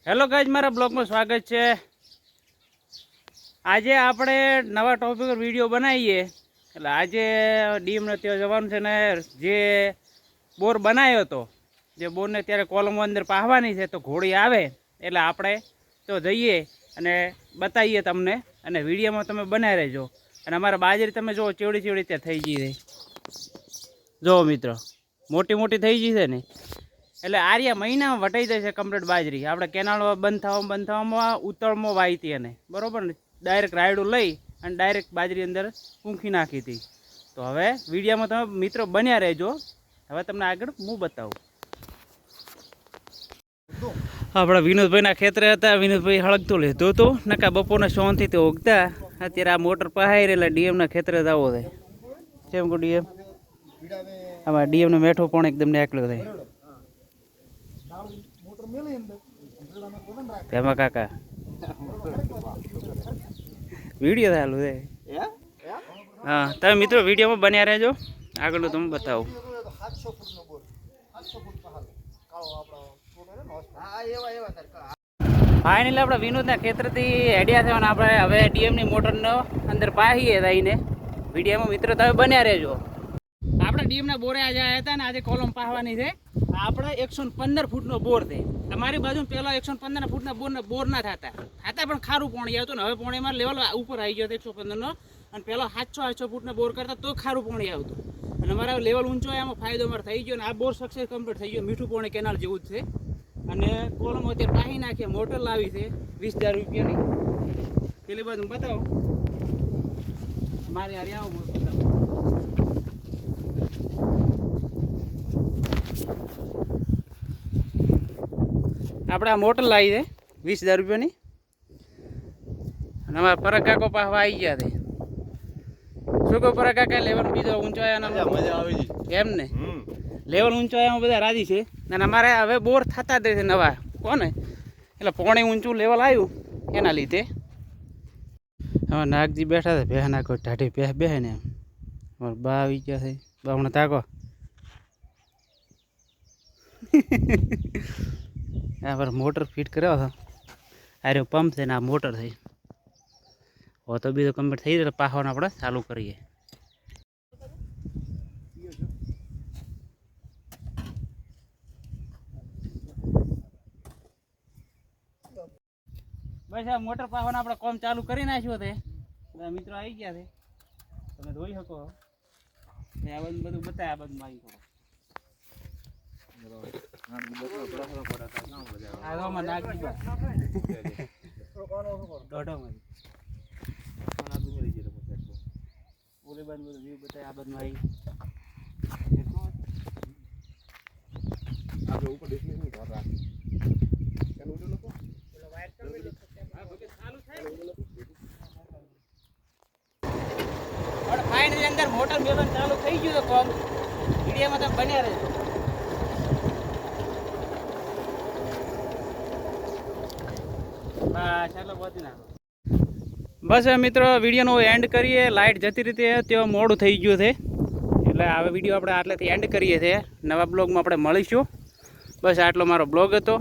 Hello guys, મારા બ્લોગમાં સ્વાગત છે। આજે આપણે નવા ટોપિક પર વિડીયો બનાવીએ। એટલે આજે ડીમને ત્યાં જવાનું છે ને જે બોર બનાવ્યો હતો, જે બોરને ત્યારે કોલમો અંદર પાહવાની છે, તો ઘોડી આવે એટલે આપણે તો જઈએ અને બતાવીએ તમને, અને વિડીયોમાં તમે બનાવી રહેજો। અને અમારા બાજરી તમે જુઓ ચેવડી ચેવડી ત્યાં થઈ ગઈ છે, જુઓ મિત્રો, મોટી મોટી થઈ ગઈ છે ને। એટલે આર્યા મહિનામાં વટાઈ જાય છે કમ્પ્લીટ બાજરી। આપણે કેનાળમાં બંધ થવામાં ઉતળમાં વાવી હતી એને, બરાબર ને, ડાયરેક્ટ રાયડું લઈ અને ડાયરેક્ટ બાજરી અંદર ઊંખી નાખી હતી। તો હવે વિડીયોમાં તમે મિત્રો બન્યા રહેજો। હવે તમને આગળ હું બતાવું। આપણા વિનોદભાઈના ખેતરે હતા, વિનોદભાઈ હળગતું લીધું હતું, નકા બપોરના સોનથી ઉગતા। અત્યારે આ મોટર પહાઈ રહેલા ડીએમના ખેતરે જ આવો છે। કેમ કહું ડીએમ? આમાં ડીએમનો મેઠો પણ એકદમ નીકળ્યો થાય। તેમાં કાકા વિડીયો ચાલુ છે। હા, તમે મિત્રો વિડીયોમાં બન્યા રહેજો, આગળનું તમે બતાવું। ફાઇનલી આપણે વિનોદના ખેતરથી હેડ્યા થયા, આપણે હવે ડીએમની મોટરનો અંદર પાહીએ થઈને। વિડીયોમાં મિત્રો તમે બન્યા રહેજો। આપણે ડીએમના બોરે આજે આવ્યા હતા ને આજે કોલમ પાહવાની છે। આપણે 115 ફૂટનો બોર છે। અમારી બાજુ પહેલા 115 ફૂટના બોર ના થતા પણ ખારું પાણી આવતું ને હવે પાણીમાં લેવલ ઉપર આવી ગયો હતો 115નો। અને પહેલા 700 ફૂટના બોર કરતા તો ખારું પાણી આવતું, અને અમારા લેવલ ઊંચો એમાં ફાયદો અમારે થઈ ગયો। અને આ બોર સક્સેસ કમ્પ્લીટ થઈ ગયો, મીઠું પાણી કેનાલ જેવું જ છે। અને કોલમ અત્યારે પાહી નાખીએ, મોટર લાવી છે 20,000 રૂપિયાની। પેલી બાજુ બતાવો, મારે યાર આવો બતાવો। આપણે આ મોટર લાવી છે 20,000 રૂપિયાની, અને અમારા પરગ કાકો પાહવા આવી ગયા છે। શું કહો પરગ કાકા, લેવલ બીજો ઊંચો આવ્યા મજા આવી એમ ને? લેવલ ઊંચો આવ્યામાં બધા રાજી છે। અને અમારે હવે બોર થતા જ છે નવા, કોને, એટલે પોણી ઊંચું લેવલ આવ્યું એના લીધે। હવે નાગજી બેઠા છે, બે નાખો ટાઢી બે બેહે ને, એમ અમારા બા આવી ગયા છે। બા હમણાં તાકો આ પર મોટર ફિટ કર્યો હતો, આ રહ્યો પંપ છે ને આ મોટર થઈ હો, તો બીજો કમ્પ્લીટ થઈ જાય પાહવાનું આપણે ચાલુ કરીએ। બસ આ મોટર પાહવાનું આપણે કામ ચાલુ કરી નાખ્યું છે। બધા મિત્રો આવી ગયા છે, તમે જોઈ શકો। આ બધું બતાવે, આ બધું મારી કરો ફાઇનલી અંદર મોટર મેલન ચાલુ થઈ ગયું છે કોમ। વિડીયોમાં તમે બન્યા રહેજો। બસ મિત્રો વિડીયોનો એન્ડ કરીએ। લાઇટ જતી રીતે ત્યાં મોડું થઈ ગયું છે, એટલે હવે વિડીયો આપણે આટલેથી એન્ડ કરીએ છીએ। નવા બ્લોગમાં આપણે મળીશું। બસ આટલો મારો બ્લોગ હતો।